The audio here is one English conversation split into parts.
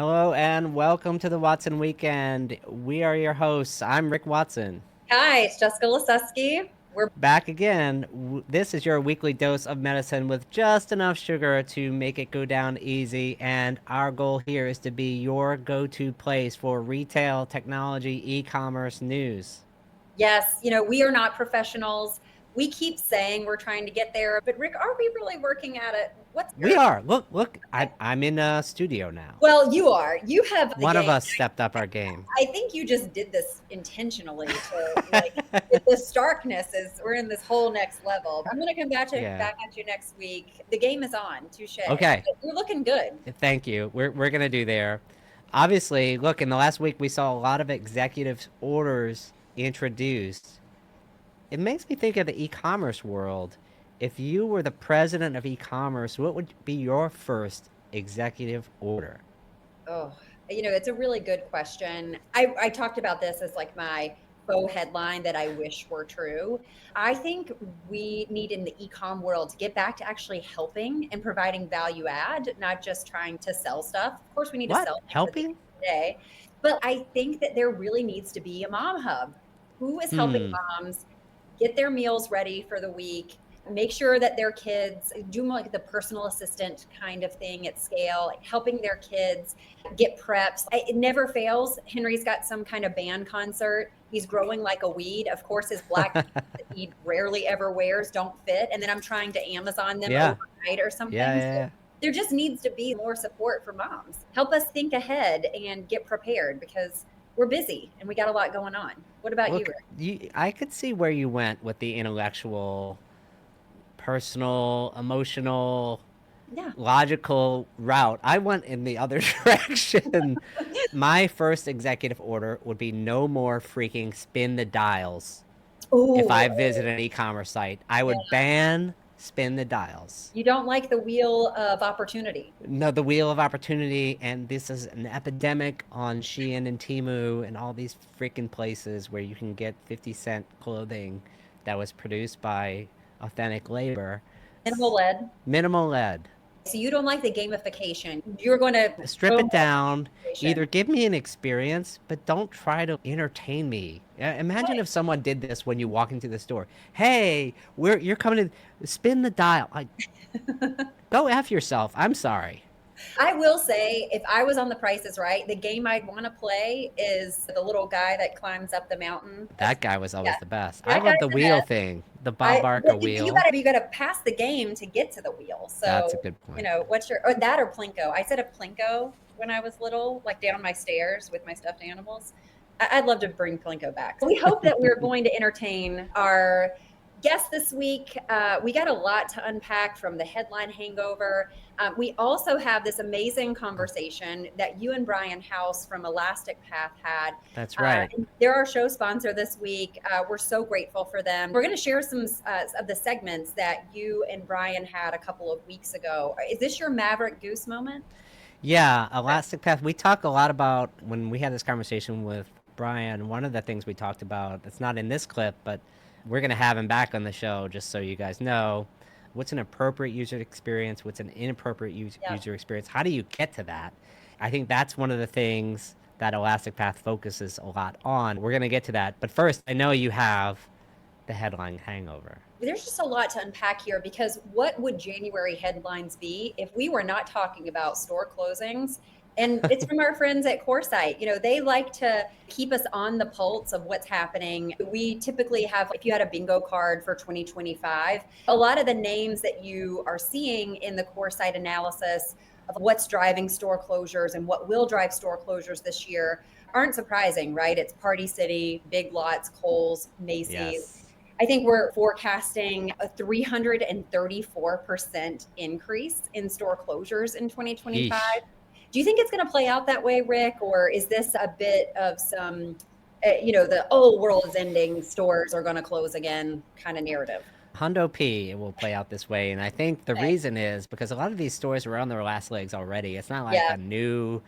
Hello and welcome to the Watson Weekend. We are your hosts. I'm Rick Watson. Hi, it's Jessica Lasewski. We're Back again. This is your weekly dose of medicine with just enough sugar to make it go down easy. And our goal here is to be your go to place for retail, technology, e commerce news. Yes, we are not professionals. We keep saying we're trying to get there, but Rick, are we really working at it? What's We your are. Look, okay. I'm in a studio now. Well, you are. You have the One of game. us stepped up our game. I think you just did this intentionally to the starkness is we're in this whole next level. I'm gonna come Yeah. back at you next week. The game is on, touche. Okay. You're looking good. Thank you. We're gonna do there. Obviously, look, in the last week we saw a lot of executive orders introduced. It makes me think of the e-commerce world. If you were the president of e-commerce, what would be your first executive order? Oh, it's a really good question. I talked about this as like my faux headline that I wish were true. I think we need in the e-com world to get back to actually helping and providing value add, not just trying to sell stuff. Of course, we need to What? sell things at the end Helping? of the day, but I think that there really needs to be a mom hub. Who is helping Hmm. moms get their meals ready for the week, make sure that their kids do more like the personal assistant kind of thing at scale, like helping their kids get preps. It never fails. Henry's got some kind of band concert. He's growing like a weed. Of course, his black jeans that he rarely ever wears don't fit. And then I'm trying to Amazon them Yeah. overnight or Yeah, something. So yeah, there just needs to be more support for moms. Help us think ahead and get prepared because we're busy and we got a lot going on. What about you, Look, Rick? I could see where you went with the intellectual, personal, emotional, Yeah. logical route. I went in the other direction. My first executive order would be no more freaking spin the dials. If Oh, I visit an e-commerce site, I yeah. would ban spin the dials. You don't like the wheel of opportunity. No, the wheel of opportunity, and this is an epidemic on Shein and Temu and all these freaking places where you can get 50-cent clothing that was produced by authentic labor. Minimal lead. Minimal lead. So you don't like the gamification. You're going to Strip promote it down. Either gamification. give me an experience, but don't try to entertain me. Imagine Right. if someone did this when you walk into the store. Hey, you're coming to spin the dial. Go f yourself. I'm sorry. I will say, if I was on The Price is Right, the game I'd want to play is the little guy that climbs up the mountain. That guy was Yeah, always the best. I that love guy's the the wheel best. thing, the Bob Barker But wheel. you gotta pass the game to get to the wheel. That's a So good point. what's your or that or Plinko? I said a Plinko when I was little, like down my stairs with my stuffed animals. I'd love to bring Plinko back. We hope that we're going to entertain our guest this week. We got a lot to unpack from the headline Hangover. We also have this amazing conversation that you and Bryan House from Elastic Path had. That's right. They're our show sponsor this week. We're so grateful for them. We're going to share some of the segments that you and Bryan had a couple of weeks ago. Is this your Maverick Goose moment? Yeah, Elastic Path. We talk a lot about when we had this conversation with Brian. One of the things we talked about, it's not in this clip, but we're going to have him back on the show just so you guys know what's an appropriate user experience, what's an inappropriate Yeah. user experience. How do you get to that? I think that's one of the things that Elastic Path focuses a lot on. We're going to get to that. But first, I know you have the headline hangover. There's just a lot to unpack here because what would January headlines be if we were not talking about store closings? And it's from our friends at Coresight. They like to keep us on the pulse of what's happening. We typically have, if you had a bingo card for 2025, a lot of the names that you are seeing in the Coresight analysis of what's driving store closures and what will drive store closures this year aren't surprising, right? It's Party City, Big Lots, Kohl's, Macy's. Yes. I think we're forecasting a 334% increase in store closures in 2025. Yeesh. Do you think it's going to play out that way, Rick, or is this a bit of some, the world is ending, stores are going to close again kind of narrative? Hundo P it will play out this way, and I think the Okay. reason is because a lot of these stores were on their last legs already. It's not like Yeah. a new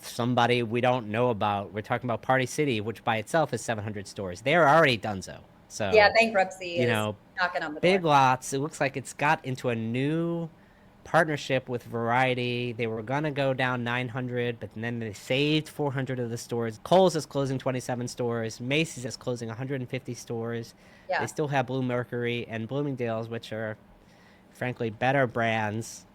somebody we don't know about. We're talking about Party City, which by itself is 700 stores. They're already donezo. Yeah. So, Bankruptcy you is know, knocking on the door. Big Lots, it looks like it's got into a new partnership with Variety. They were going to go down 900, but then they saved 400 of the stores. Kohl's is closing 27 stores. Macy's is closing 150 stores. They Yeah. still have Blue Mercury and Bloomingdale's, which are, frankly, better brands,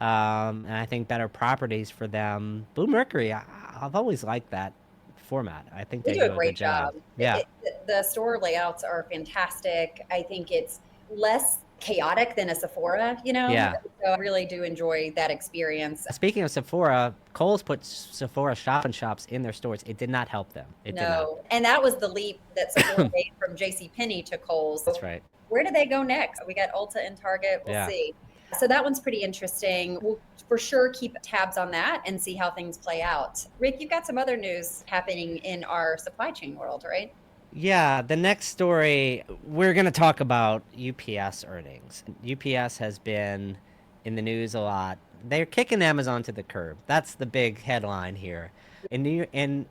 and I think better properties for them. Blue Mercury, I've always liked that format. I think They they do a do a good great job. job. Yeah. The store layouts are fantastic. I think it's less chaotic than a Sephora, you know? Yeah. So I really do enjoy that experience. Speaking of Sephora, Kohl's put Sephora shop-in-shops in their stores. It did not help them. It did not. No. And that was the leap that Sephora made from JCPenney to Kohl's. That's right. Where do they go next? We got Ulta and Target. We'll Yeah. see. So that one's pretty interesting. We'll for sure keep tabs on that and see how things play out. Rick, you've got some other news happening in our supply chain world, right? Yeah, the next story, we're going to talk about UPS earnings. UPS has been in the news a lot. They're kicking Amazon to the curb. That's the big headline here. In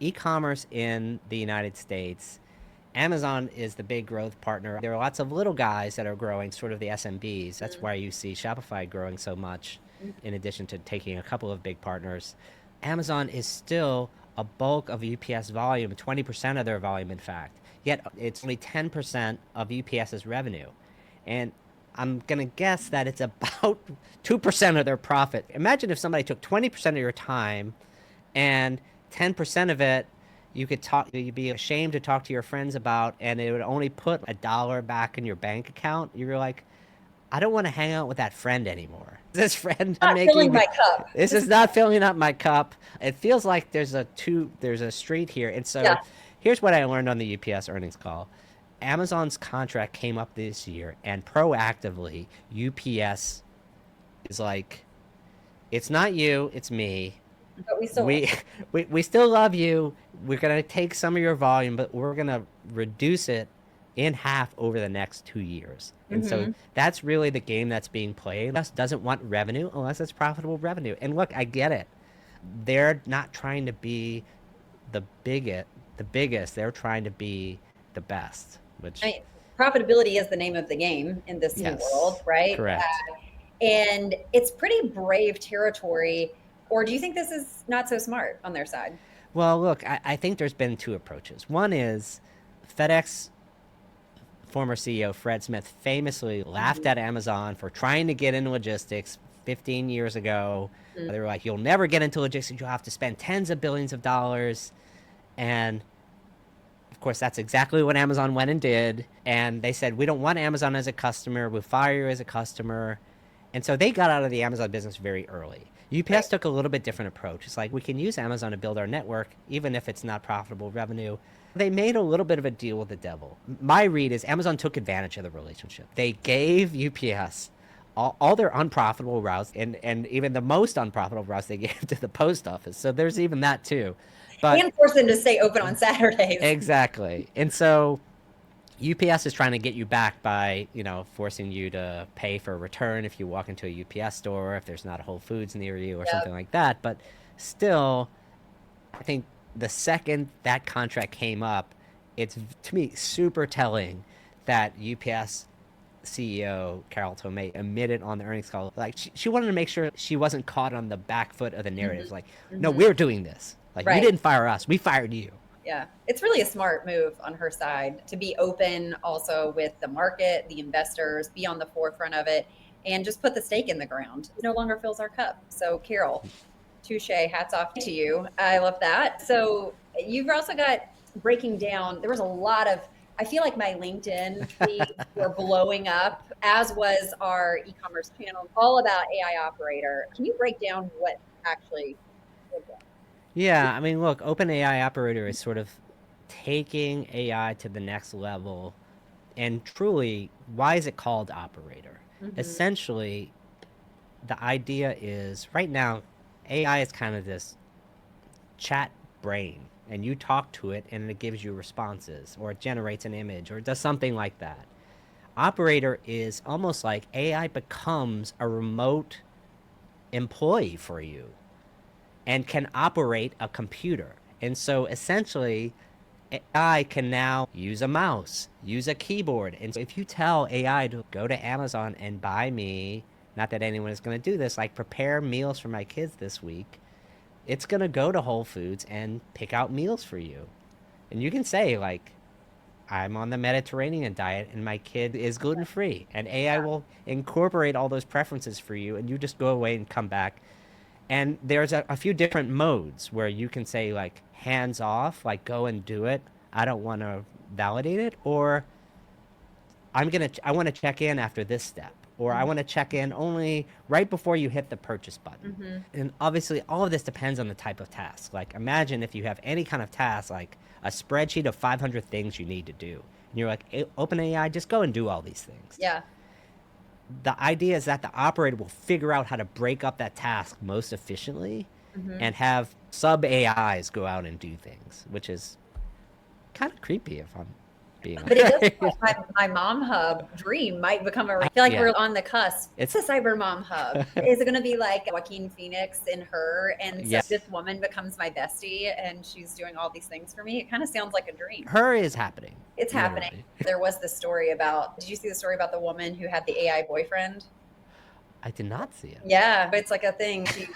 e-commerce in the United States, Amazon is the big growth partner. There are lots of little guys that are growing, sort of the SMBs. That's why you see Shopify growing so much, in addition to taking a couple of big partners. Amazon is still a bulk of UPS volume, 20% of their volume, in fact. Yet it's only 10% of UPS's revenue. And I'm going to guess that it's about 2% of their profit. Imagine if somebody took 20% of your time and 10% of it you'd be ashamed to talk to your friends about, and it would only put $1 back in your bank account. You're like, I don't want to hang out with that friend anymore. This friend Not filling my cup. This is not filling up my cup. It feels like there's a street here. And so Yeah. here's what I learned on the UPS earnings call. Amazon's contract came up this year, and proactively UPS is like, it's not you, it's me. But we still We still love you. We're gonna take some of your volume, but we're gonna reduce it in half over the next 2 years. And so that's really the game that's being played. US doesn't want revenue unless it's profitable revenue. And look, I get it. They're not trying to be the biggest. They're trying to be the best. Which I mean, profitability is the name of the game in this new Yes, world, right? correct. And it's pretty brave territory. Or do you think this is not so smart on their side? Well, look, I think there's been two approaches. One is FedEx former CEO Fred Smith famously laughed at Amazon for trying to get into logistics 15 years ago. They were like, you'll never get into logistics. You'll have to spend tens of billions of dollars. And of course, that's exactly what Amazon went and did. And they said, we don't want Amazon as a customer. We'll fire you as a customer. And so they got out of the Amazon business very early. UPS took a little bit different approach. It's like, we can use Amazon to build our network, even if it's not profitable revenue. They made a little bit of a deal with the devil. My read is Amazon took advantage of the relationship. They gave UPS all their unprofitable routes, and even the most unprofitable routes they gave to the post office. So there's even that too. But And force them to stay open on Saturdays. exactly. And so UPS is trying to get you back by, forcing you to pay for a return if you walk into a UPS store, if there's not a Whole Foods near you or something like that. But still, I think the second that contract came up, it's, to me, super telling that UPS CEO Carol Tomei admitted on the earnings call, like, she wanted to make sure she wasn't caught on the back foot of the narrative. Like, no, we're doing this. Like, you didn't fire us, we fired you. Yeah, it's really a smart move on her side to be open also with the market, the investors, be on the forefront of it, and just put the stake in the ground. It no longer fills our cup. So, Carol, touche, hats off to you. I love that. So, you've also got breaking down, there was a lot of, I feel like my LinkedIn feeds were blowing up, as was our e-commerce channel, all about AI operator. Can you break down what actually was that? Yeah, I mean, look, OpenAI Operator is sort of taking AI to the next level. And truly, why is it called Operator? Essentially, the idea is right now, AI is kind of this chat brain, and you talk to it and it gives you responses, or it generates an image, or it does something like that. Operator is almost like AI becomes a remote employee for you and can operate a computer. And so essentially, AI can now use a mouse, use a keyboard. And so if you tell AI to go to Amazon and buy me not that anyone is going to do this, like prepare meals for my kids this week, it's going to go to Whole Foods and pick out meals for you. And you can say, like, I'm on the Mediterranean diet and my kid is gluten free. And AI will incorporate all those preferences for you, and you just go away and come back. And there's a few different modes where you can say, like, hands off, like, go and do it. I don't want to validate it. Or I want to check in after this step. Or I want to check in only right before you hit the purchase button. And obviously, all of this depends on the type of task. Like, imagine if you have any kind of task, like a spreadsheet of 500 things you need to do. And you're like, open AI, just go and do all these things. Yeah. The idea is that the operator will figure out how to break up that task most efficiently and have sub AIs go out and do things, which is kind of creepy if I'm being But it does honest. feel like my mom hub dream might become a. I feel like Yeah. we're on the cusp. It's- It's a cyber mom hub. Is it going to be like Joaquin Phoenix in Her? And so Yes. this woman becomes my bestie and she's doing all these things for me. It kind of sounds like a dream. Her is happening. It's happening. Literally. There was the story about, did you see the story about the woman who had the AI boyfriend? I did not see it. Yeah, it's like a thing. She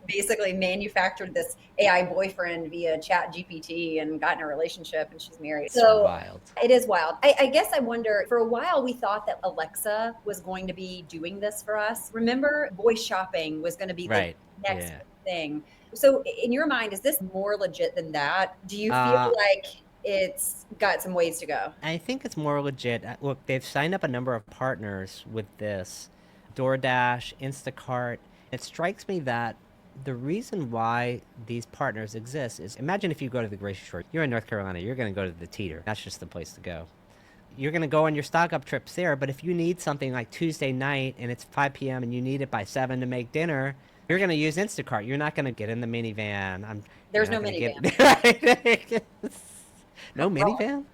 basically manufactured this AI boyfriend via Chat GPT and got in a relationship, and she's married. It's wild. It is wild. I guess I wonder, for a while we thought that Alexa was going to be doing this for us. Remember, voice shopping was going to be the Right. next Yeah. thing. So in your mind, is this more legit than that? Do you feel like it's got some ways to go? I think it's more legit. Look, they've signed up a number of partners with this. DoorDash, Instacart. It strikes me that the reason why these partners exist is, imagine if you go to the grocery store. You're in North Carolina. You're going to go to the Teeter. That's just the place to go. You're going to go on your stock up trips there, but if you need something like Tuesday night and it's 5 p.m. and you need it by 7 to make dinner, you're going to use Instacart. You're not going to get in the minivan. There's no minivan. No minivan?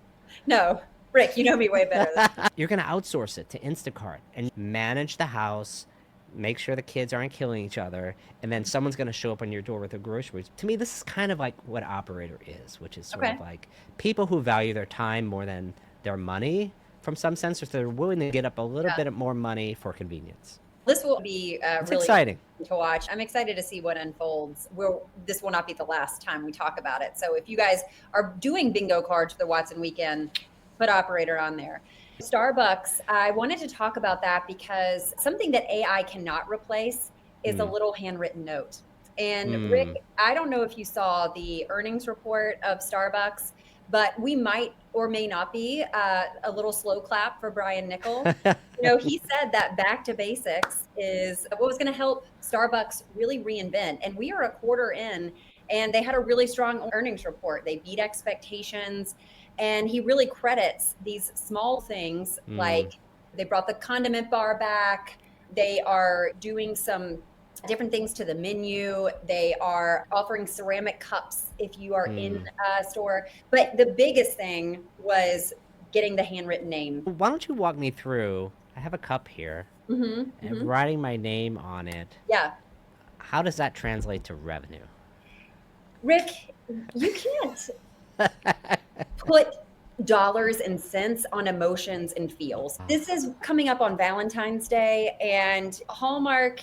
No. Rick, you know me way better than that. You're going to outsource it to Instacart and manage the house, make sure the kids aren't killing each other, and then someone's going to show up on your door with their groceries. To me, this is kind of like what operator is, which is sort of like people who value their time more than their money, from some sense, or they're willing to get up a little bit more money for convenience. This will be really exciting to watch. I'm excited to see what unfolds. This will not be the last time we talk about it. So if you guys are doing bingo cards for the Watson weekend, put operator on there. Starbucks, I wanted to talk about that because something that AI cannot replace is a little handwritten note. And Rick, I don't know if you saw the earnings report of Starbucks, but we might or may not be a little slow clap for Brian Nichols. He said that back to basics is what was going to help Starbucks really reinvent. And we are a quarter in, and they had a really strong earnings report. They beat expectations. And he really credits these small things, like they brought the condiment bar back. They are doing some different things to the menu. They are offering ceramic cups if you are in a store. But the biggest thing was getting the handwritten name. Why don't you walk me through? I have a cup here and writing my name on it. Yeah. How does that translate to revenue? Rick, you can't put dollars and cents on emotions and feels. This is coming up on Valentine's Day, and Hallmark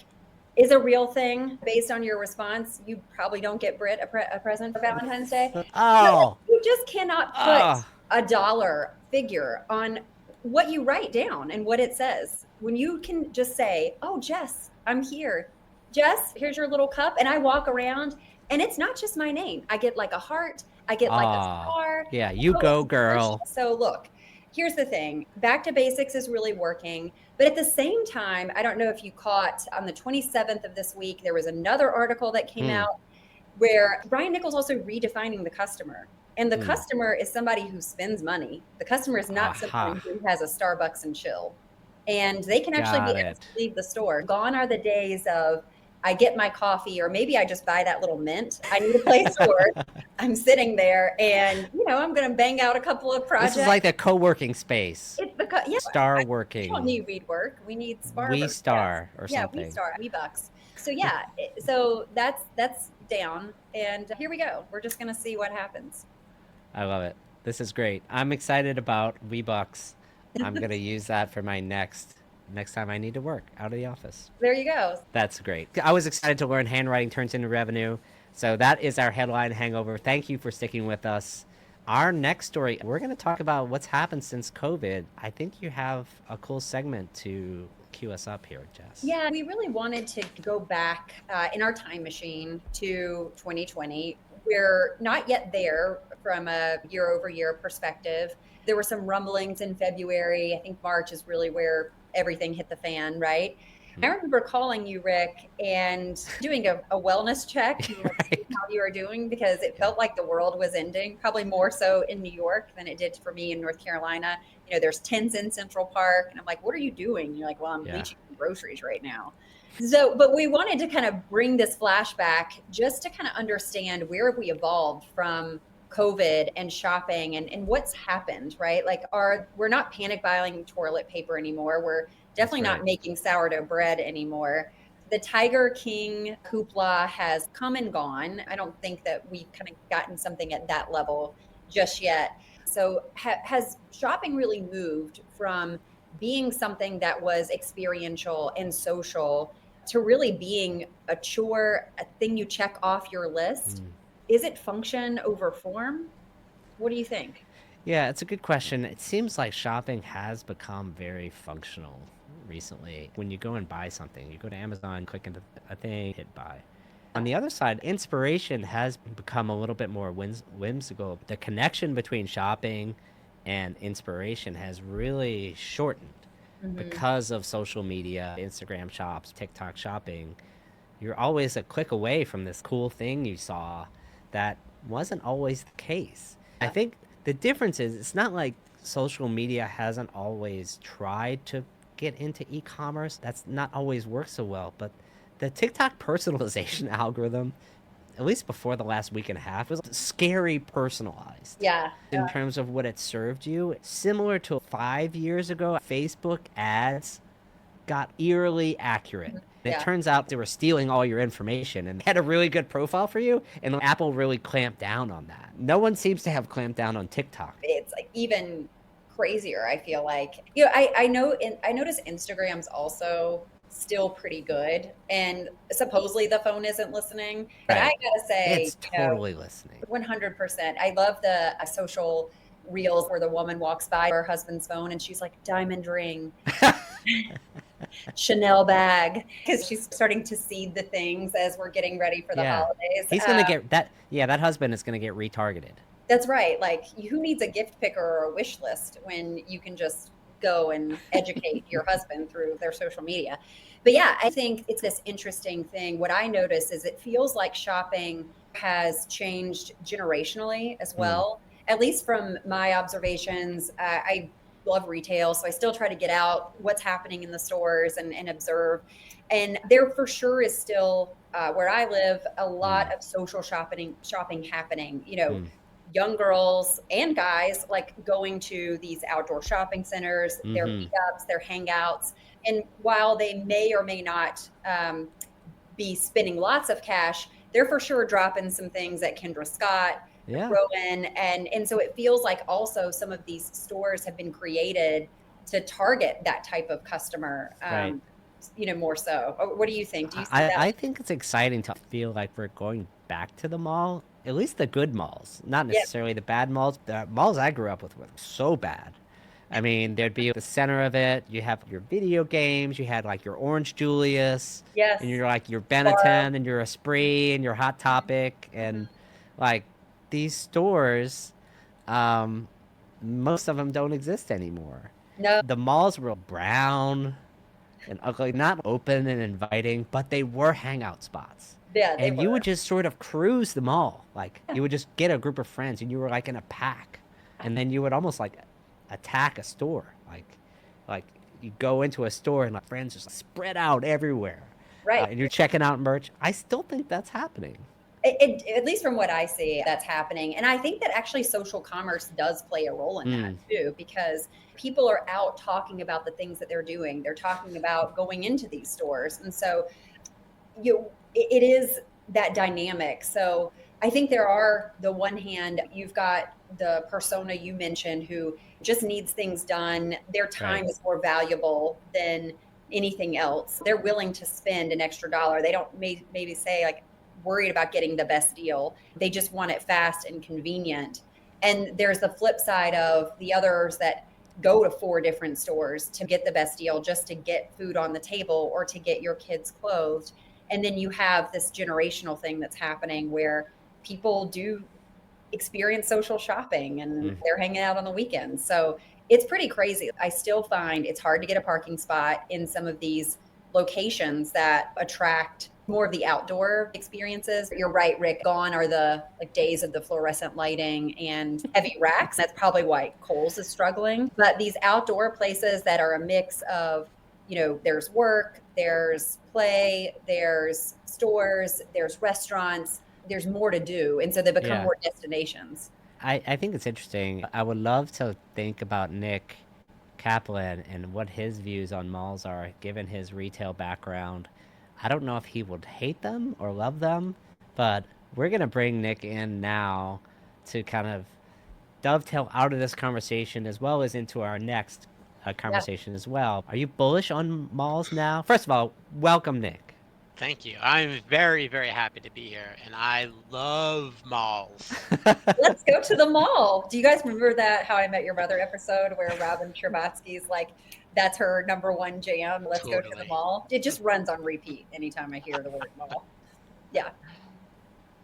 is a real thing. Based on your response, you probably don't get Brit a present for Valentine's Day. Oh, You just cannot put a dollar figure on what you write down and what it says. When you can just say, oh, Jess, I'm here. Jess, here's your little cup. And I walk around, and it's not just my name. I get like a heart. I get like a star. Yeah, you go, girl. So look, here's the thing. Back to basics is really working. But at the same time, I don't know if you caught on the 27th of this week, there was another article that came out where Brian Nichols also redefining the customer. And the customer is somebody who spends money. The customer is not someone who has a Starbucks and chill. And they can actually be able to leave the store. Gone are the days of, I get my coffee, or maybe I just buy that little mint. I need a place to work. I'm sitting there and, I'm going to bang out a couple of projects. This is like a co-working space. It's the Star working. We don't need WeWork. We need Spark. We Star or something. Yeah, We Star. WeBucks. So yeah, so that's down. And here we go. We're just going to see what happens. I love it. This is great. I'm excited about WeBucks. I'm going to use that for my next next time I need to work out of the office. There you go. That's great. I was excited to learn handwriting turns into revenue. So that is our headline Hangover. Thank you for sticking with us. Our next story, we're going to talk about what's happened since COVID. I think you have a cool segment to cue us up here, Jess. Yeah, we really wanted to go back in our time machine to 2020. We're not yet there from a year over year perspective. There were some rumblings in February. I think March is really where everything hit the fan, right? I remember calling you, Rick, and doing a wellness check, Right. how you were doing, because it felt like the world was ending, probably more so in New York than it did for me in North Carolina. There's tents in Central Park, and I'm like, what are you doing? You're like, well, I'm Yeah. bleaching groceries right now. So, but we wanted to kind of bring this flashback just to kind of understand where have we evolved from COVID and shopping and what's happened, right? Like we're not panic buying toilet paper anymore. We're definitely That's not right. making sourdough bread anymore. The Tiger King hoopla has come and gone. I don't think that we've kind of gotten something at that level just yet. So has shopping really moved from being something that was experiential and social to really being a chore, a thing you check off your list? Is it function over form? What do you think? Yeah, it's a good question. It seems like shopping has become very functional recently. When you go and buy something, you go to Amazon, click into a thing, hit buy. On the other side, inspiration has become a little bit more whimsical. The connection between shopping and inspiration has really shortened Mm-hmm. because of social media, Instagram shops, TikTok shopping. You're always a click away from this cool thing you saw that wasn't always the case. I think the difference is it's not like social media hasn't always tried to get into e-commerce. That's not always worked so well, but the TikTok personalization algorithm, at least before the last week and a half, was scary personalized Yeah. in terms of what it served you. Similar to 5 years ago, Facebook ads got eerily accurate. And it Yeah. turns out they were stealing all your information and had a really good profile for you, and Apple really clamped down on that. No one seems to have clamped down on TikTok. It's like even crazier, I feel like. I notice Instagram's also still pretty good, and supposedly the phone isn't listening, but I Right. gotta say, It's totally listening. 100%. I love the social reels where the woman walks by her husband's phone and she's like, diamond ring, Chanel bag, because she's starting to see the things as we're getting ready for the Yeah. holidays. He's going to get that. Yeah, that husband is going to get retargeted. That's right. Like, who needs a gift picker or a wish list when you can just go and educate your husband through their social media? But yeah, I think it's this interesting thing. What I notice is it feels like shopping has changed generationally as Mm. well. At least from my observations, I love retail, so I still try to get out what's happening in the stores and observe. And there for sure is still where I live a lot Mm. of social shopping happening. Mm. Young girls and guys like going to these outdoor shopping centers, their Mm-hmm. meetups, their hangouts. And while they may or may not be spending lots of cash, they're for sure dropping some things at Kendra Scott, Yeah. Rowan. And so it feels like also some of these stores have been created to target that type of customer, Right. more so. What do you think? Do you see I, that? I think it's exciting to feel like we're going back to the mall, at least the good malls, not Yeah. necessarily the bad malls. The malls I grew up with were so bad. I mean, there'd be the center of it. You have your video games. You had like your Orange Julius, and Yes. you're like your Borrow. Benetton, and your Esprit, and your Hot Topic, and like these stores, um, most of them don't exist anymore. No. The malls were brown and ugly, not open and inviting, but they were hangout spots. Yeah, they And you would were. just sort of cruise the mall. Like Yeah. you would just get a group of friends and you were like in a pack. And then you would almost like attack a store. Like you go into a store and like friends just spread out everywhere. Right. And you're checking out merch. I still think that's happening. At least from what I see, that's happening. And I think that actually social commerce does play a role in that Mm. too, because people are out talking about the things that they're doing. They're talking about going into these stores. And so it is that dynamic. So I think there are, the one hand, you've got the persona you mentioned who just needs things done. Their Right. time is more valuable than anything else. They're willing to spend an extra dollar. They don't maybe say like worried about getting the best deal. They just want it fast and convenient. And there's the flip side of the others that go to 4 different stores to get the best deal just to get food on the table or to get your kids clothed. And then you have this generational thing that's happening where people do experience social shopping and Mm. they're hanging out on the weekends. So it's pretty crazy. I still find it's hard to get a parking spot in some of these locations that attract more of the outdoor experiences. You're right, Rick. Gone are the like days of the fluorescent lighting and heavy racks. That's probably why Kohl's is struggling. But these outdoor places that are a mix of, there's work, there's play, there's stores, there's restaurants, there's more to do. And so they become Yeah. more destinations. I think it's interesting. I would love to think about Nick Kaplan and what his views on malls are, given his retail background. I don't know if he would hate them or love them, but we're going to bring Nick in now to kind of dovetail out of this conversation as well as into our next Yeah. conversation as well. Are you bullish on malls now? First of all, welcome, Nick. Thank you. I'm very, very happy to be here, and I love malls. Let's go to the mall. Do you guys remember that How I Met Your Mother episode where Robin Scherbatsky's like, that's her number one jam? Let's go to the Totally. mall. It just runs on repeat anytime I hear the word mall. Yeah.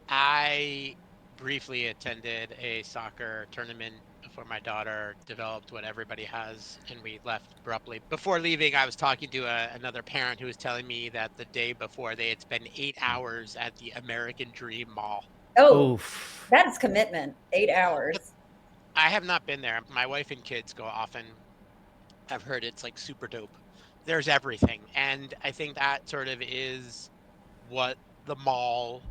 I briefly attended a soccer tournament before my daughter developed what everybody has, and we left abruptly. Before leaving, I was talking to another parent who was telling me that the day before they had spent 8 hours at the American Dream Mall. Oh, Oof. that is commitment. 8 hours. I have not been there. My wife and kids go often. I've heard it's like super dope. There's everything. And I think that sort of is what the mall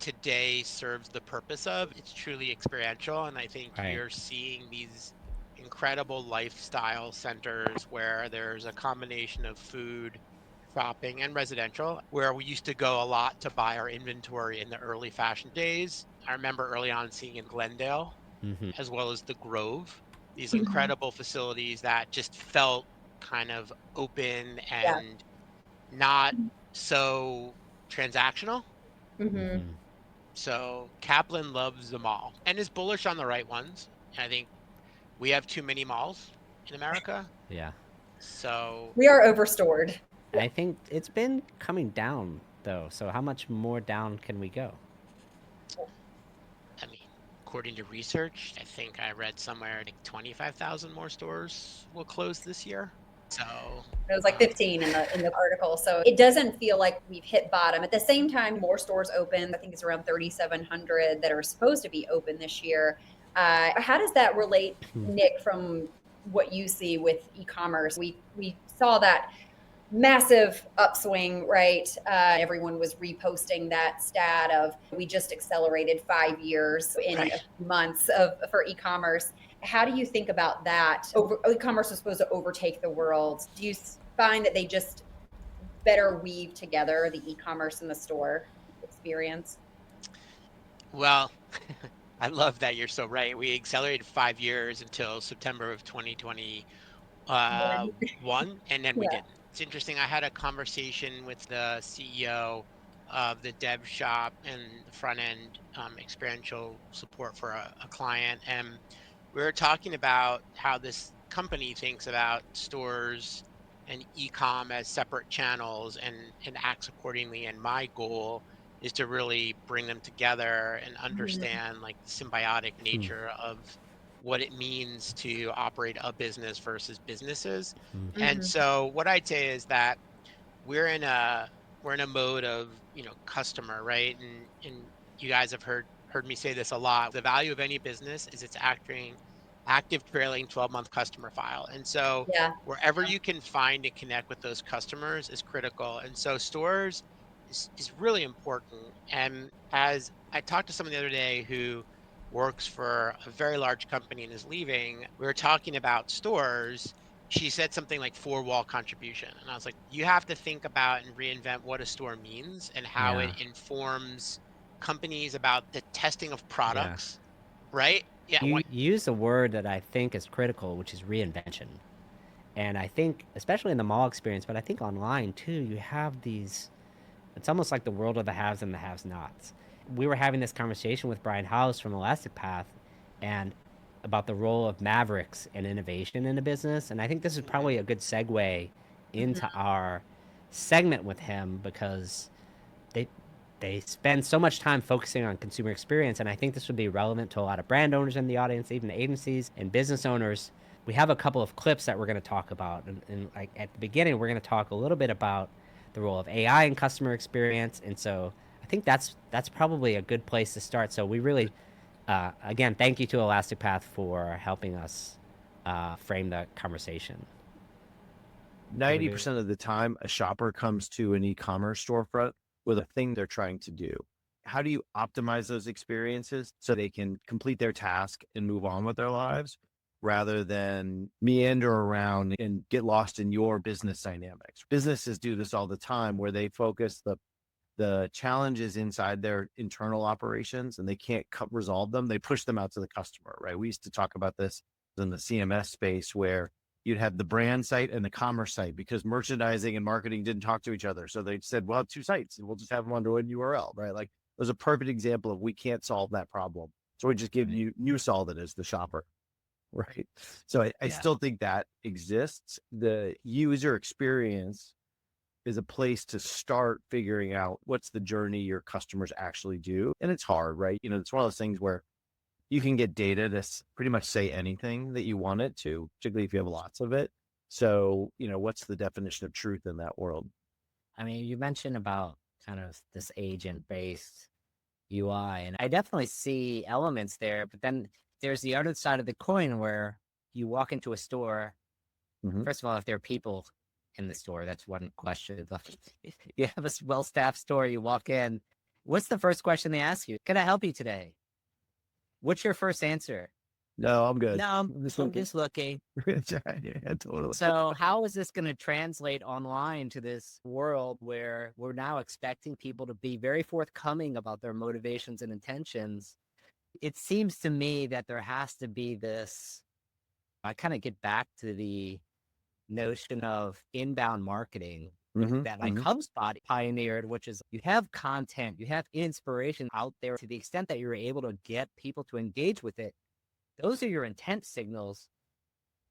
today serves the purpose of. It's truly experiential. And I think Right. you're seeing these incredible lifestyle centers where there's a combination of food, shopping, and residential, where we used to go a lot to buy our inventory in the early fashion days. I remember early on seeing in Glendale, Mm-hmm. as well as the Grove, these Mhm. incredible facilities that just felt kind of open Yeah. and not so transactional. Hmm. Mm-hmm. So Kaplan loves them all and is bullish on the right ones. I think we have too many malls in America. Yeah. So, We are overstored. I think it's been coming down though. So how much more down can we go? I mean, according to research, I think I read somewhere like 25,000 more stores will close this year. So, It was like um, 15 in the article. So it doesn't feel like we've hit bottom. At the same time, more stores open. I think it's around 3,700 that are supposed to be open this year. How does that relate, Nick, from what you see with e-commerce? We saw that massive upswing, right? Everyone was reposting that stat of we just accelerated 5 years in right. a few months for e-commerce. How do you think about that? E-commerce is supposed to overtake the world. Do you find that they just better weave together the e-commerce and the store experience? Well, I love that you're so right. We accelerated 5 years until September of 2020 One. one, and then we Yeah. didn't. It's interesting. I had a conversation with the CEO of the dev shop and the front end experiential support for a client, and we were talking about how this company thinks about stores and e-com as separate channels and acts accordingly. And my goal is to really bring them together and Mhm. understand like the symbiotic nature of what it means to operate a business versus businesses. And Mhm. so what I'd say is that we're in a we're in a mode of, customer, right? And you guys have heard me say this a lot. The value of any business is its active trailing 12-month customer file. And so Yeah. wherever you can find and connect with those customers is critical. And so stores is really important. And as I talked to someone the other day who works for a very large company and is leaving, we were talking about stores. She said something like four-wall contribution. And I was like, you have to think about and reinvent what a store means and how Yeah. it informs companies about the testing of products, right? Yeah. You use a word that I think is critical, which is reinvention. And I think, especially in the mall experience, but I think online too, you have these, it's almost like the world of the haves and the haves nots. We were having this conversation with Bryan House from Elastic Path and about the role of mavericks and innovation in a business. And I think this is probably a good segue into our segment with him because they they spend so much time focusing on consumer experience, and I think this would be relevant to a lot of brand owners in the audience, even agencies and business owners. We have a couple of clips that we're going to talk about, and like at the beginning, we're going to talk a little bit about the role of AI in customer experience, and so I think that's probably a good place to start. So we really, again, thank you to Elastic Path for helping us frame the conversation. 90% of the time, a shopper comes to an e-commerce storefront with a thing they're trying to do. How do you optimize those experiences so they can complete their task and move on with their lives rather than meander around and get lost in your business dynamics? Businesses do this all the time where they focus the challenges inside their internal operations and they can't resolve them. They push them out to the customer, right? We used to talk about this in the CMS space where you'd have the brand site and the commerce site because merchandising and marketing didn't talk to each other. So they said, we'll have two sites and we'll just have them under one URL, right? Like it was a perfect example of we can't solve that problem. So we just give you solve it as the shopper, right? So I still think that exists. The user experience is a place to start figuring out what's the journey your customers actually do. And it's hard, right? You know, it's one of those things where you can get data to pretty much say anything that you want it to, particularly if you have lots of it. So, you know, what's the definition of truth in that world? I mean, you mentioned about kind of this agent-based UI, and I definitely see elements there, but then there's the other side of the coin where you walk into a store. First of all, if there are people in the store, that's one question. You have a well-staffed store, you walk in, what's the first question they ask you? Can I help you today? What's your first answer? No, I'm good. No, I'm just looking. Yeah, totally. So how is this going to translate online to this world where we're now expecting people to be very forthcoming about their motivations and intentions? It seems to me that there has to be this, I kind of get back to the notion of inbound marketing that like HubSpot pioneered, which is you have content, you have inspiration out there to the extent that you're able to get people to engage with it. Those are your intent signals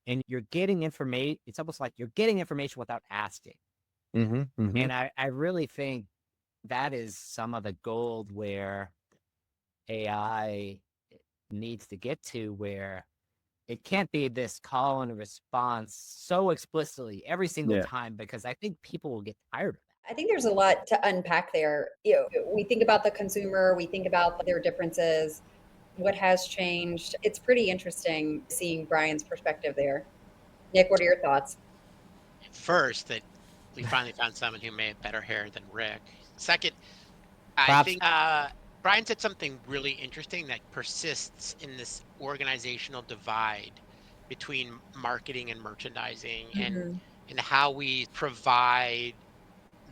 and you're getting information. It's almost like you're getting information without asking. And I really think that is some of the gold where AI needs to get to, where it can't be this call and response so explicitly every single time, because I think people will get tired of that. I think there's a lot to unpack there. You know, we think about the consumer, we think about their differences, what has changed. It's pretty interesting seeing Bryan's perspective there. Nick, what are your thoughts? First, that we finally found someone who may have better hair than Rick. Second, I Props. think Bryan said something really interesting that persists in this organizational divide between marketing and merchandising and how we provide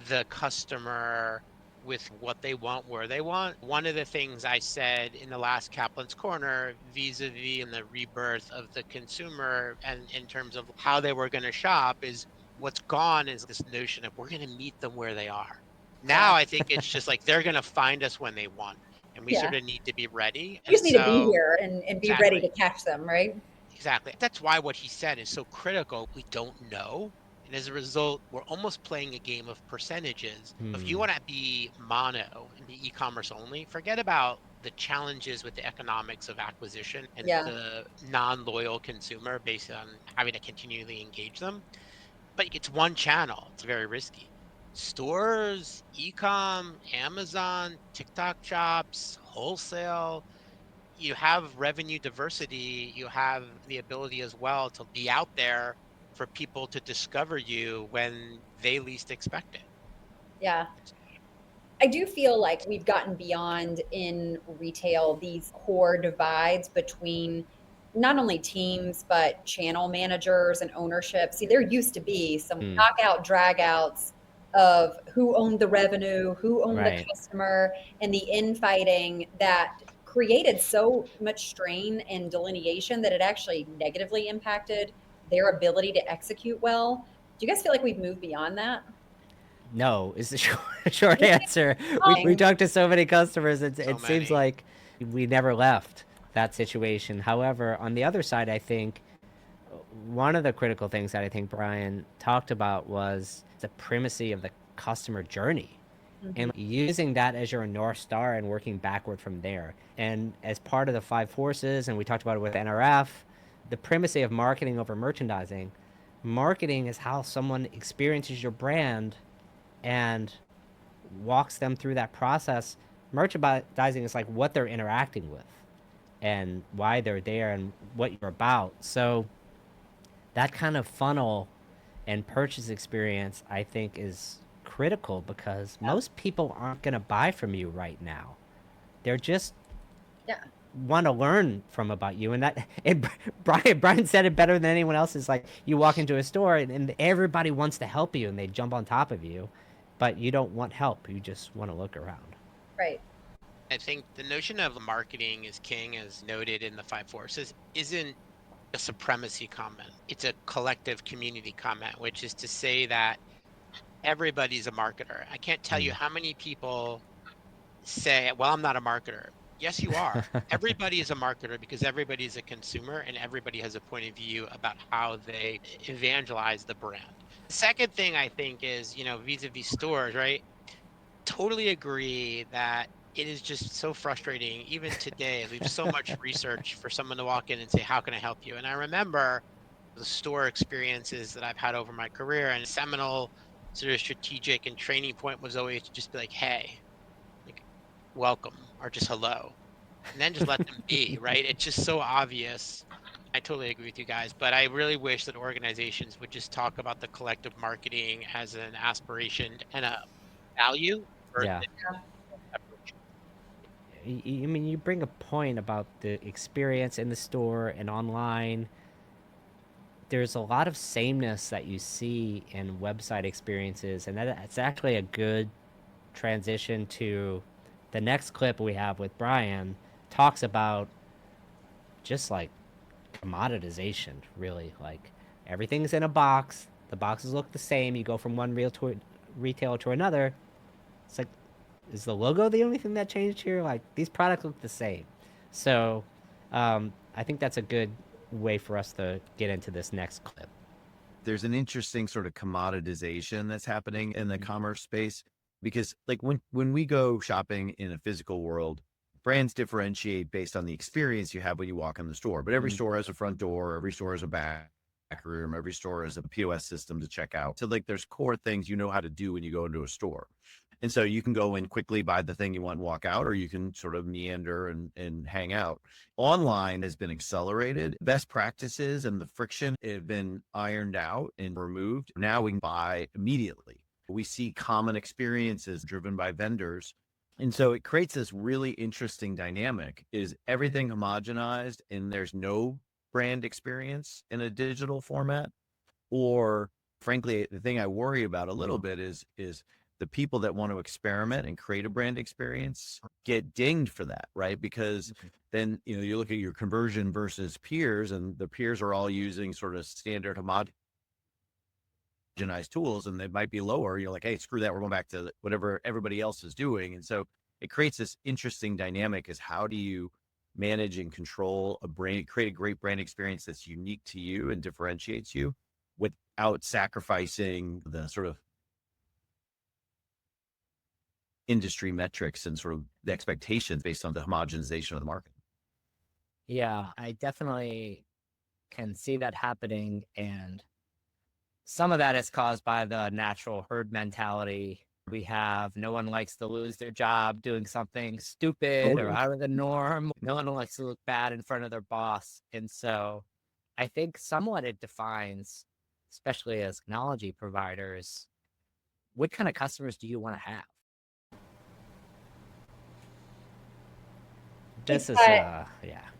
the customer with what they want, where they want. One of the things I said in the last Kaplan's Corner, vis-a-vis in the rebirth of the consumer and in terms of how they were going to shop, is what's gone is this notion of we're going to meet them where they are. Now I think it's just like they're going to find us when they want, and we sort of need to be ready. You just need to be here and be ready to catch them, right? Exactly. That's why what he said is so critical. We don't know. And as a result, we're almost playing a game of percentages. If you want to be mono and be e-commerce only, forget about the challenges with the economics of acquisition and the non-loyal consumer based on having to continually engage them. But it's one channel. It's very risky. Stores, e-com, Amazon, TikTok shops, wholesale, you have revenue diversity, you have the ability as well to be out there for people to discover you when they least expect it. Yeah. I do feel like we've gotten beyond in retail these core divides between not only teams, but channel managers and ownership. See, there used to be some knockout dragouts of who owned the revenue, who owned the Right. customer, and the infighting that created so much strain and delineation that it actually negatively impacted their ability to execute well. Do you guys feel like we've moved beyond that? No is the short answer. We Fine. talked to so many customers, So it seems many. like we never left that situation. However, on the other side, I think one of the critical things that I think Bryan talked about was the primacy of the customer journey and using that as your North Star and working backward from there. And as part of the five forces, and we talked about it with NRF, the primacy of marketing over merchandising. Marketing is how someone experiences your brand and walks them through that process. Merchandising is like what they're interacting with and why they're there and what you're about. So that kind of funnel and purchase experience, I think, is critical because Yeah. most people aren't going to buy from you right now. They're just Yeah. want to learn from about you, and that and Bryan said it better than anyone else. Is like you walk into a store and everybody wants to help you and they jump on top of you, but you don't want help. You just want to look around. Right. I think the notion of marketing is king, as noted in the five forces, isn't a supremacy comment. It's a collective community comment, which is to say that everybody's a marketer. I can't tell you how many people say, well, I'm not a marketer. Yes, you are. Everybody is a marketer because everybody is a consumer and everybody has a point of view about how they evangelize the brand. The second thing I think is, vis-a-vis stores, right? Totally agree that it is just so frustrating. Even today, we have so much research for someone to walk in and say, how can I help you? And I remember the store experiences that I've had over my career, and seminal sort of strategic and training point was always to just be like, hey, like, welcome, or just hello, and then just let them be, right? It's just so obvious. I totally agree with you guys, but I really wish that organizations would just talk about the collective marketing as an aspiration and a value versus Yeah. separation. I mean, you bring a point about the experience in the store and online. There's a lot of sameness that you see in website experiences, and that's actually a good transition to the next clip we have with Bryan. Talks about just like commoditization, really. Like everything's in a box. The boxes look the same. You go from one retailer to another. It's like, is the logo the only thing that changed here? Like these products look the same. So I think that's a good way for us to get into this next clip. There's an interesting sort of commoditization that's happening in the commerce space because like when we go shopping in a physical world, brands differentiate based on the experience you have when you walk in the store. But every store has a front door, every store has a back room, every store has a POS system to check out. So like there's core things you know how to do when you go into a store. And so you can go in quickly, buy the thing you want and walk out, or you can sort of meander and hang out. Online has been accelerated. Best practices and the friction have been ironed out and removed. Now we can buy immediately. We see common experiences driven by vendors. And so it creates this really interesting dynamic. Is everything homogenized and there's no brand experience in a digital format? Or frankly, the thing I worry about a little bit is the people that want to experiment and create a brand experience get dinged for that, right? Because then, you look at your conversion versus peers, and the peers are all using sort of standard homogenized tools, and they might be lower. You're like, hey, screw that. We're going back to whatever everybody else is doing. And so it creates this interesting dynamic is how do you manage and control a brand, create a great brand experience that's unique to you and differentiates you without sacrificing the sort of industry metrics and sort of the expectations based on the homogenization of the market. Yeah, I definitely can see that happening. And some of that is caused by the natural herd mentality we have. No one likes to lose their job doing something stupid or out of the norm. No one likes to look bad in front of their boss. And so I think somewhat it defines, especially as technology providers, what kind of customers do you want to have? This is Yeah,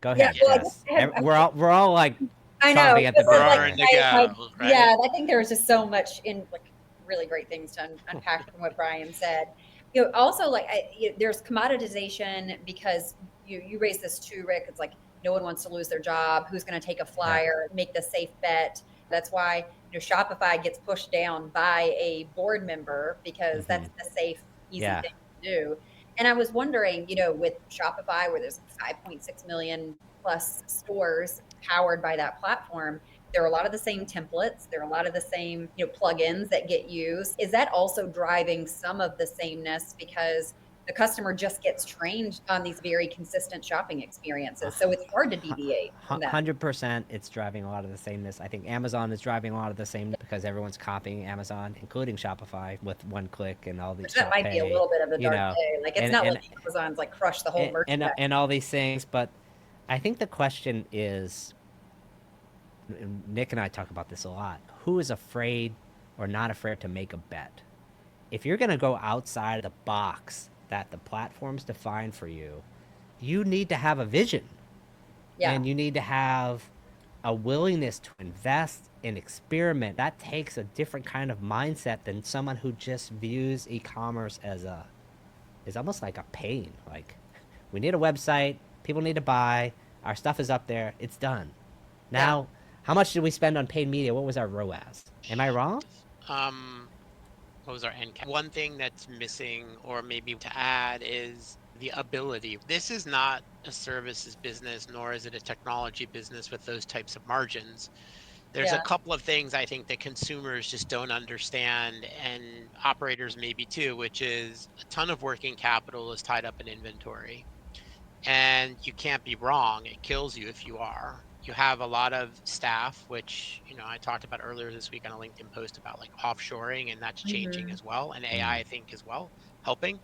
Go ahead, well, I Jess. guess I have- we're all like I know. chomping at the this is bit like here. Raring to go, right? Yeah, I think there's just so much in like really great things to unpack from what Bryan said. Also like there's commoditization because you raised this too, Rick. It's like no one wants to lose their job. Who's going to take a flyer, make the safe bet? That's why Shopify gets pushed down by a board member because that's the safe, easy thing to do. And I was wondering, with Shopify, where there's 5.6 million plus stores powered by that platform, there are a lot of the same templates. There are a lot of the same, plugins that get used. Is that also driving some of the sameness because the customer just gets trained on these very consistent shopping experiences? So it's hard to deviate from that. 100%, it's driving a lot of the sameness. I think Amazon is driving a lot of the sameness because everyone's copying Amazon, including Shopify, with one click and all these. Which that might be a little bit of a dark day. Like it's not like Amazon's like crush the whole merchandise and all these things. But I think the question is, Nick and I talk about this a lot. Who is afraid or not afraid to make a bet? If you're going to go outside of the box that the platforms define for you, you need to have a vision. Yeah. And you need to have a willingness to invest and experiment. That takes a different kind of mindset than someone who just views e-commerce as is almost like a pain. Like, we need a website, people need to buy, our stuff is up there, it's done. Now, how much did we spend on paid media? What was our ROAS? Am I wrong? What was our end cap? One thing that's missing, or maybe to add, is the ability. This is not a services business, nor is it a technology business with those types of margins. There's a couple of things I think that consumers just don't understand, and operators maybe too, which is a ton of working capital is tied up in inventory. And you can't be wrong. It kills you if you are. You have a lot of staff, which, I talked about earlier this week on a LinkedIn post about like offshoring, and that's changing as well. And AI, I think, as well, helping.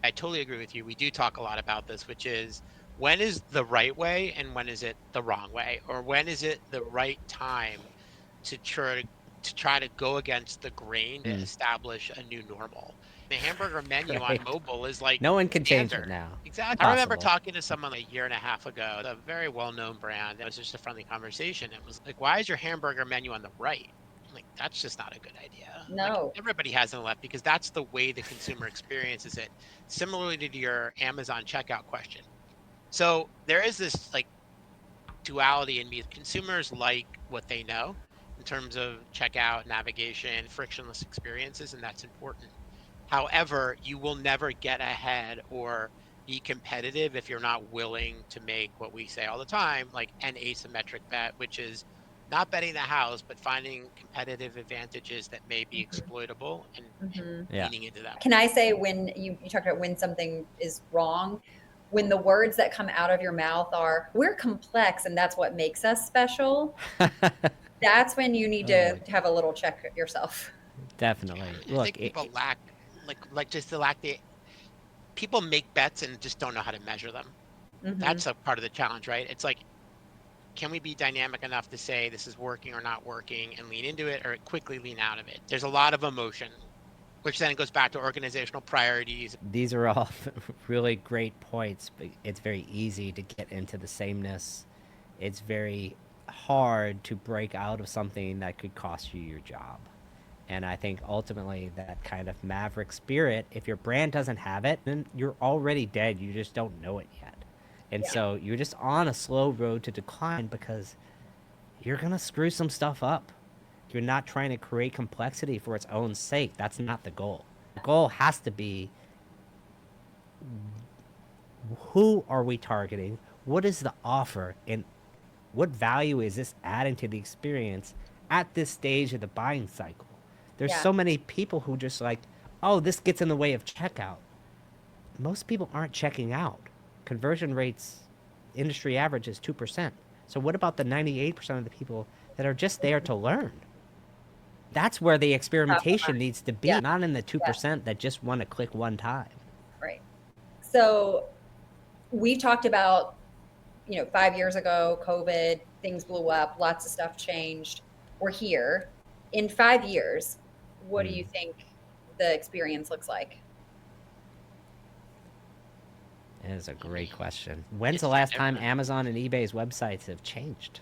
I totally agree with you. We do talk a lot about this, which is when is the right way and when is it the wrong way? Or when is it the right time to try to go against the grain to establish a new normal? The hamburger menu on mobile is like no one can change standard. it now. Exactly. I remember talking to someone like a year and a half ago, a very well-known brand. It was just a friendly conversation. It was like, why is your hamburger menu on the right? I'm like, that's just not a good idea. No. Like, everybody has on the left because that's the way the consumer experiences it. Similarly to your Amazon checkout question. So there is this like duality in me. Consumers like what they know in terms of checkout, navigation, frictionless experiences, and that's important. However, you will never get ahead or be competitive if you're not willing to make what we say all the time, like an asymmetric bet, which is not betting the house, but finding competitive advantages that may be exploitable and leaning into that. Can I say, when you talked about when something is wrong, when the words that come out of your mouth are, we're complex and that's what makes us special, that's when you need to have a little check yourself. Definitely. I think people lack people make bets and just don't know how to measure them. That's a part of the challenge, right? It's like, can we be dynamic enough to say this is working or not working and lean into it, or quickly lean out of it? There's a lot of emotion, which then goes back to organizational priorities. These are all really great points, but it's very easy to get into the sameness. It's very hard to break out of something that could cost you your job. And I think ultimately that kind of maverick spirit, if your brand doesn't have it, then you're already dead. You just don't know it yet. And so you're just on a slow road to decline because you're going to screw some stuff up. You're not trying to create complexity for its own sake. That's not the goal. The goal has to be, who are we targeting? What is the offer? And what value is this adding to the experience at this stage of the buying cycle? There's so many people who just like, oh, this gets in the way of checkout. Most people aren't checking out. Conversion rates, industry average is 2%. So what about the 98% of the people that are just there to learn? That's where the experimentation needs to be, not in the 2% that just want to click one time. Right. So we've talked about, 5 years ago, COVID, things blew up, lots of stuff changed. We're here. In 5 years, what do you think the experience looks like? That is a great question. When's the last time Amazon and eBay's websites have changed?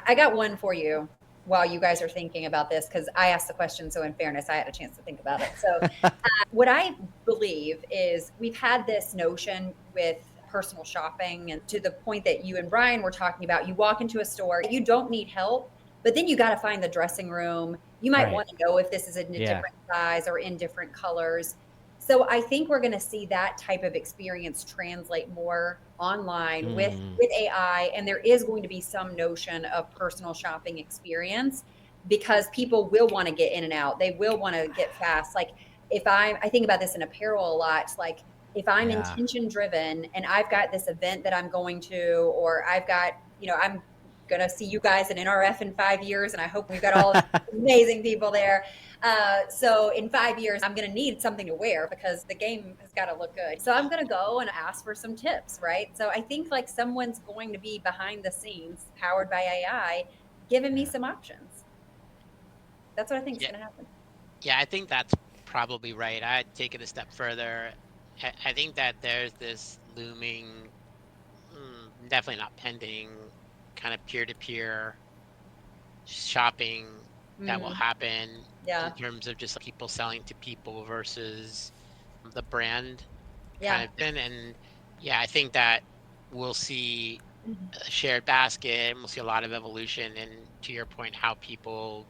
I got one for you. while you guys are thinking about this, because I asked the question, so in fairness, I had a chance to think about it. So what I believe is we've had this notion with personal shopping, and to the point that you and Bryan were talking about, you walk into a store, you don't need help, but then you got to find the dressing room. You might Right. want to know if this is in a Yeah. different size or in different colors. So I think we're going to see that type of experience translate more online with AI, and there is going to be some notion of personal shopping experience because people will want to get in and out. They will want to get fast. Like I think about this in apparel a lot. Like if I'm Yeah. intention driven and I've got this event that I'm going to, or I've got, I'm going to see you guys at NRF in 5 years, and I hope we've got all amazing people there. So in 5 years, I'm going to need something to wear because the game has got to look good. So I'm going to go and ask for some tips, right? So I think like someone's going to be behind the scenes, powered by AI, giving me some options. That's what I think is going to happen. Yeah, I think that's probably right. I'd take it a step further. I think that there's this looming, definitely not pending, kind of peer-to-peer shopping that will happen Yeah. in terms of just people selling to people versus the brand Yeah. kind of thing. And yeah, I think that we'll see a shared basket, and we'll see a lot of evolution. And to your point, how people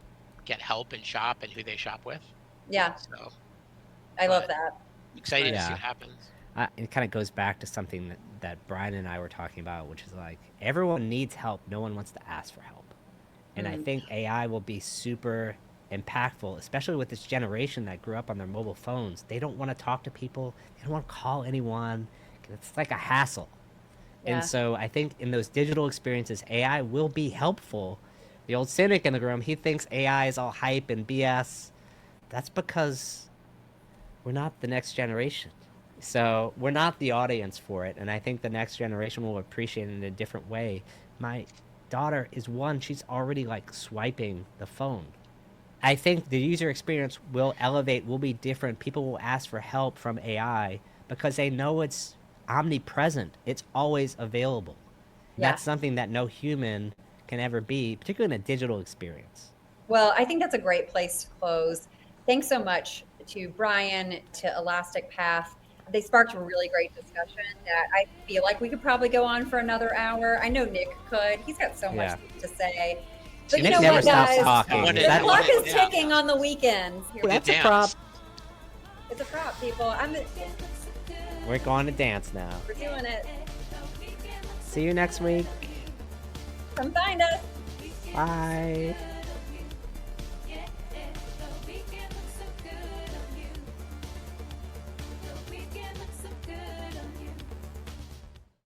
get help and shop and who they shop with. Yeah. So I love but that. excited to see Yeah. what happens. It kind of goes back to something that Bryan and I were talking about, which is like everyone needs help. No one wants to ask for help. And I think AI will be super impactful, especially with this generation that grew up on their mobile phones. They don't want to talk to people. They don't want to call anyone. It's like a hassle. Yeah. And so I think in those digital experiences, AI will be helpful. The old cynic in the room, he thinks AI is all hype and BS. That's because we're not the next generation. So we're not the audience for it. And I think the next generation will appreciate it in a different way. My daughter is 1. She's already like swiping the phone. I think the user experience will elevate, will be different. People will ask for help from AI because they know it's omnipresent. It's always available. Yeah. That's something that no human can ever be, particularly in a digital experience. Well, I think that's a great place to close. Thanks so much to Bryan, to Elastic Path. They sparked a really great discussion that I feel like we could probably go on for another hour. I know Nick could. He's got so much to say. But Nick you know never what, stops guys? talking. What The is- clock what is- is ticking on the weekends. That's a dance. prop. It's a prop, people. We're going to dance now. We're doing it. See you next week. Come find us. Bye.